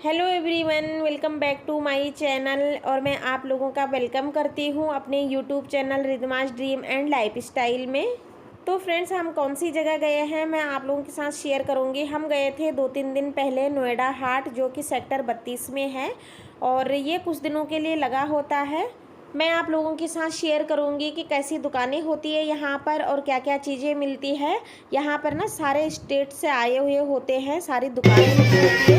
Hello everyone, welcome back to my channel. और मैं आप लोगों का वेलकम करती हूँ अपने YouTube channel Ridhma's dream and lifestyle में। तो फ्रेंड्स, हम कौन सी जगह गए हैं मैं आप लोगों के साथ शेयर करूँगी। हम गए थे 2-3 दिन पहले नोएडा हाट, जो कि सेक्टर 32 में है और ये कुछ दिनों के लिए लगा होता है। मैं आप लोगों के साथ शेयर करूंगी कि कैसी दुकानें होती है यहाँ पर और क्या क्या चीज़ें मिलती है। यहाँ पर ना सारे स्टेट से आए हुए होते हैं, सारी दुकानें होती है।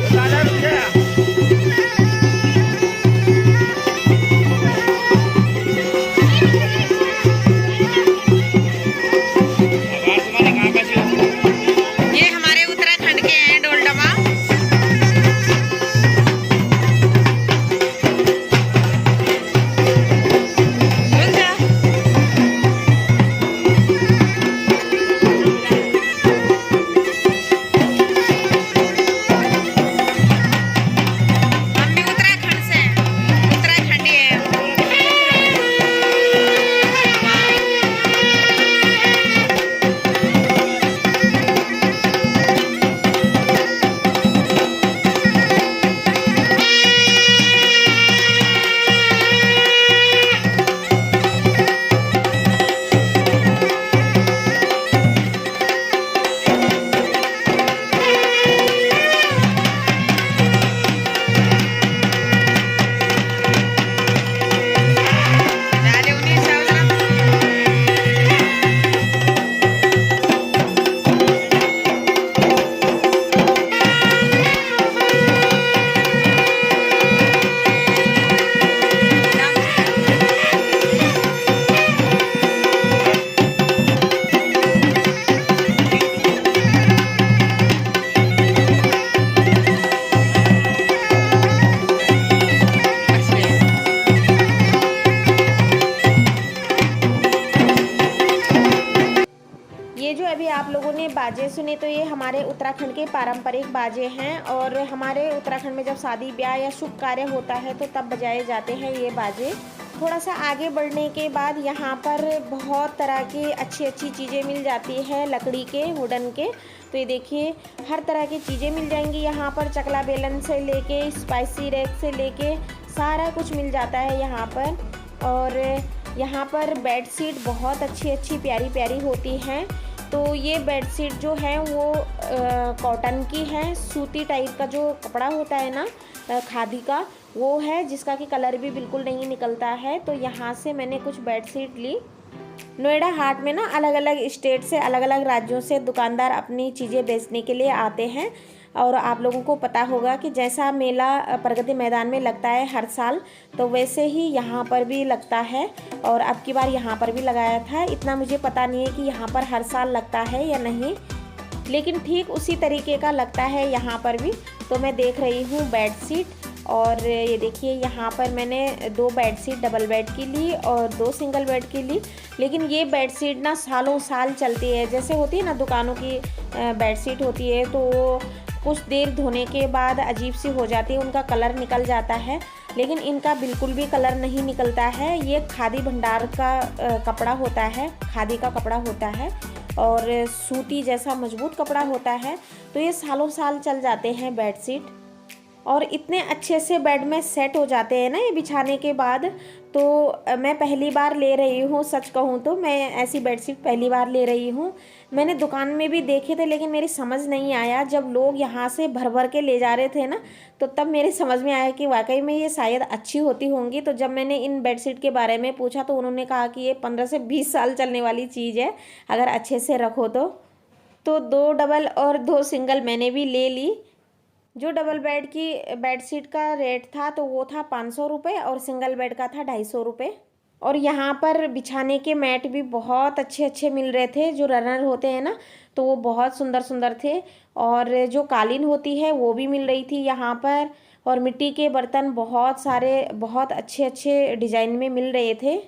ये हमारे उत्तराखंड के हैं डोलडमा। ये जो अभी आप लोगों ने बाजे सुने, तो ये हमारे उत्तराखंड के पारंपरिक बाजे हैं। और हमारे उत्तराखंड में जब शादी ब्याह या शुभ कार्य होता है तो तब बजाए जाते हैं ये बाजे। थोड़ा सा आगे बढ़ने के बाद यहाँ पर बहुत तरह की अच्छी अच्छी चीज़ें मिल जाती है, लकड़ी के, वुडन के। तो ये देखिए, हर तरह की चीज़ें मिल जाएंगी यहाँ पर। चकला बेलन से लेके स्पाइसी रैक से लेके सारा कुछ मिल जाता है यहाँ पर। और यहाँ पर बेड शीट बहुत अच्छी अच्छी प्यारी प्यारी होती हैं। तो ये बेड शीट जो है वो कॉटन की है, सूती टाइप का जो कपड़ा होता है ना, खादी का, वो है, जिसका कि कलर भी बिल्कुल नहीं निकलता है। तो यहाँ से मैंने कुछ बेड शीट ली। नोएडा हाट में ना अलग अलग स्टेट से, अलग अलग राज्यों से दुकानदार अपनी चीज़ें बेचने के लिए आते हैं। और आप लोगों को पता होगा कि जैसा मेला प्रगति मैदान में लगता है हर साल, तो वैसे ही यहाँ पर भी लगता है। और अब की बार यहाँ पर भी लगाया था। इतना मुझे पता नहीं है कि यहाँ पर हर साल लगता है या नहीं, लेकिन ठीक उसी तरीके का लगता है यहाँ पर भी। तो मैं देख रही हूँ बेड शीट। और ये देखिए, यहाँ पर मैंने 2 बेड शीट डबल बेड की ली और 2 सिंगल बेड की ली। लेकिन ये बेड शीट ना सालों साल चलती है। जैसे होती है ना दुकानों की बेड शीट होती है, तो कुछ देर धोने के बाद अजीब सी हो जाती है, उनका कलर निकल जाता है। लेकिन इनका बिल्कुल भी कलर नहीं निकलता है। ये खादी भंडार का कपड़ा होता है, खादी का कपड़ा होता है और सूती जैसा मजबूत कपड़ा होता है। तो ये सालों साल चल जाते हैं बेड शीट। और इतने अच्छे से बेड में सेट हो जाते हैं ना ये बिछाने के बाद। तो मैं पहली बार ले रही हूँ, सच कहूँ तो मैं ऐसी बेडशीट पहली बार ले रही हूँ। मैंने दुकान में भी देखे थे, लेकिन मेरी समझ नहीं आया। जब लोग यहाँ से भर भर के ले जा रहे थे ना, तो तब मेरे समझ में आया कि वाकई में ये शायद अच्छी होती होंगी। तो जब मैंने इन बेडशीट के बारे में पूछा तो उन्होंने कहा कि ये 15 से 20 साल चलने वाली चीज़ है, अगर अच्छे से रखो तो 2 डबल और 2 सिंगल मैंने भी ले ली। जो डबल बेड की बेड शीट का रेट था तो वो था 500 रुपये और सिंगल बेड का था 250 रुपये। और यहाँ पर बिछाने के मैट भी बहुत अच्छे अच्छे मिल रहे थे, जो रनर होते हैं ना, तो वो बहुत सुंदर सुंदर थे। और जो कालीन होती है वो भी मिल रही थी यहाँ पर। और मिट्टी के बर्तन बहुत सारे, बहुत अच्छे अच्छे डिज़ाइन में मिल रहे थे।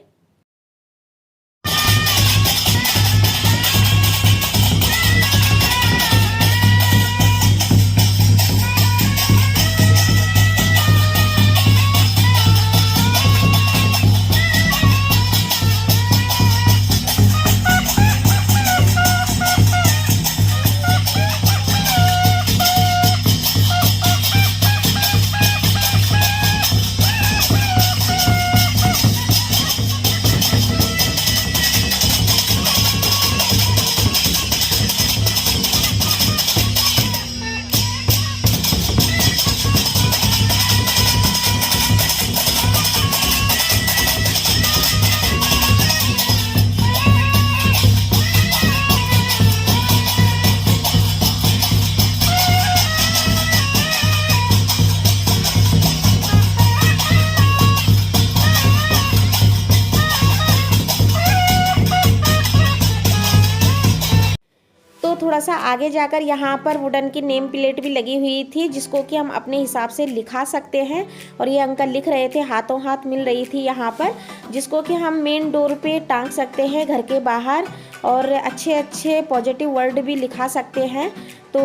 सा आगे जाकर यहाँ पर वुडन की नेम प्लेट भी लगी हुई थी, जिसको कि हम अपने हिसाब से लिखा सकते हैं। और ये अंकल लिख रहे थे, हाथों हाथ मिल रही थी यहाँ पर, जिसको कि हम मेन डोर पे टांग सकते हैं घर के बाहर, और अच्छे अच्छे पॉजिटिव वर्ड भी लिखा सकते हैं। तो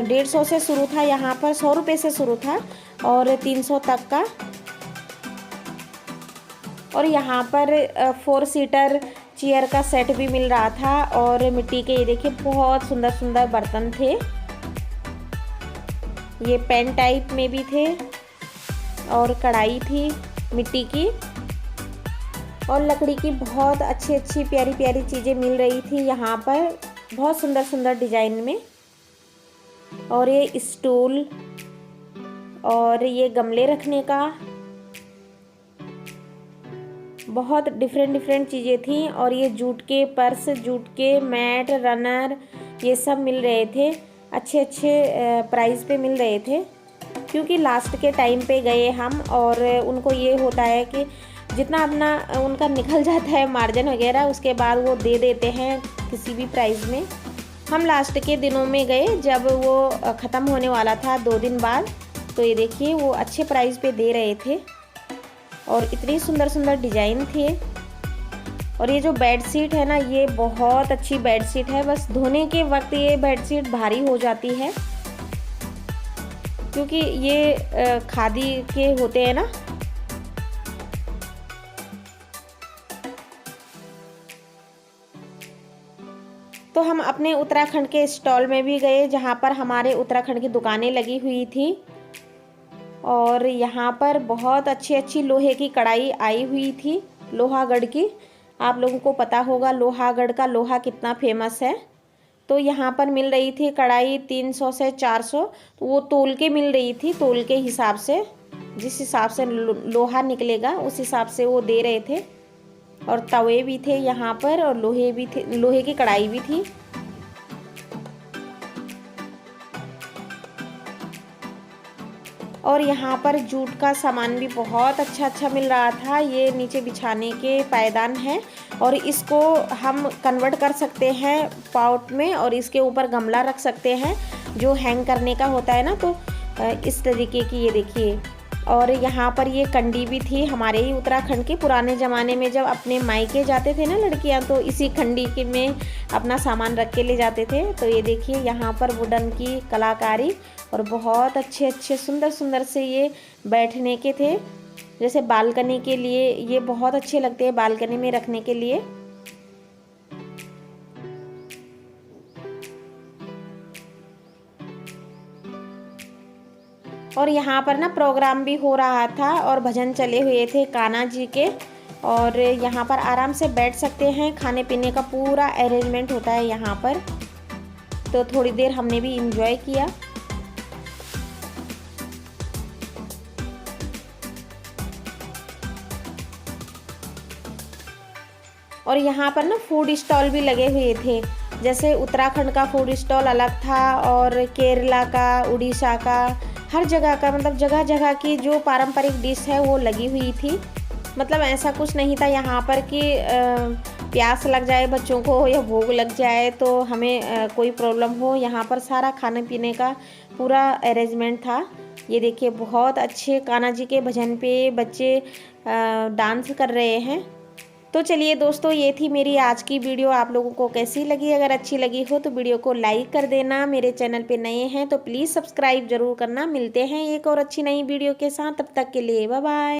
150 से शुरू था, यहाँ पर 100 रुपये से शुरू था और 300 तक का। और यहाँ पर 4 सीटर चेयर का सेट भी मिल रहा था। और मिट्टी के ये देखिए बहुत सुंदर सुंदर बर्तन थे, ये पेन टाइप में भी थे, और कढ़ाई थी मिट्टी की, और लकड़ी की बहुत अच्छी अच्छी प्यारी प्यारी चीज़ें मिल रही थी यहाँ पर, बहुत सुंदर सुंदर डिजाइन में। और ये स्टूल और ये गमले रखने का, बहुत डिफरेंट डिफरेंट चीज़ें थी। और ये जूट के पर्स, जूट के मैट, रनर, ये सब मिल रहे थे, अच्छे अच्छे प्राइस पे मिल रहे थे, क्योंकि लास्ट के टाइम पे गए हम, और उनको ये होता है कि जितना अपना उनका निकल जाता है मार्जिन वगैरह, उसके बाद वो दे देते हैं किसी भी प्राइस में। हम लास्ट के दिनों में गए जब वो ख़त्म होने वाला था 2 दिन बाद। तो ये देखिए वो अच्छे प्राइस पे दे रहे थे, और इतनी सुंदर सुंदर डिज़ाइन थे। और ये जो बेड शीट है ना, ये बहुत अच्छी बेड शीट है, बस धोने के वक्त ये बेड शीट भारी हो जाती है, क्योंकि ये खादी के होते हैं ना। तो हम अपने उत्तराखंड के स्टॉल में भी गए, जहाँ पर हमारे उत्तराखंड की दुकानें लगी हुई थी। और यहाँ पर बहुत अच्छी अच्छी लोहे की कढ़ाई आई हुई थी, लोहागढ़ की। आप लोगों को पता होगा लोहागढ़ का लोहा कितना फेमस है। तो यहाँ पर मिल रही थी कढ़ाई 300 से 400, तो वो तोल के मिल रही थी, तोल के हिसाब से, जिस हिसाब से लोहा निकलेगा उस हिसाब से वो दे रहे थे। और तवे भी थे यहाँ पर, और लोहे भी थे, लोहे की कढ़ाई भी थी। और यहाँ पर जूट का सामान भी बहुत अच्छा अच्छा मिल रहा था। ये नीचे बिछाने के पायदान है, और इसको हम कन्वर्ट कर सकते हैं पॉट में, और इसके ऊपर गमला रख सकते हैं जो हैंग करने का होता है ना। तो इस तरीके की ये देखिए। और यहाँ पर ये कंडी भी थी, हमारे ही उत्तराखंड के पुराने ज़माने में जब अपने मायके जाते थे ना लड़कियाँ, तो इसी कंडी के में अपना सामान रख के ले जाते थे। तो ये देखिए यहाँ पर वुडन की कलाकारी, और बहुत अच्छे अच्छे सुंदर सुंदर से ये बैठने के थे, जैसे बालकनी के लिए ये बहुत अच्छे लगते हैं, बालकनी में रखने के लिए। और यहाँ पर ना प्रोग्राम भी हो रहा था, और भजन चले हुए थे कान्हा जी के। और यहाँ पर आराम से बैठ सकते हैं, खाने पीने का पूरा अरेंजमेंट होता है यहाँ पर। तो थोड़ी देर हमने भी इंजॉय किया। और यहाँ पर ना फूड स्टॉल भी लगे हुए थे, जैसे उत्तराखंड का फूड स्टॉल अलग था, और केरला का, उड़ीसा का, हर जगह का, मतलब जगह जगह की जो पारंपरिक डिश है वो लगी हुई थी। मतलब ऐसा कुछ नहीं था यहाँ पर कि प्यास लग जाए बच्चों को या भूख लग जाए तो हमें कोई प्रॉब्लम हो। यहाँ पर सारा खाने पीने का पूरा अरेंजमेंट था। ये देखिए बहुत अच्छे कान्हा जी के भजन पे बच्चे डांस कर रहे हैं। तो चलिए दोस्तों, ये थी मेरी आज की वीडियो। आप लोगों को कैसी लगी? अगर अच्छी लगी हो तो वीडियो को लाइक कर देना। मेरे चैनल पे नए हैं तो प्लीज़ सब्सक्राइब ज़रूर करना। मिलते हैं एक और अच्छी नई वीडियो के साथ, तब तक के लिए बाय बाय।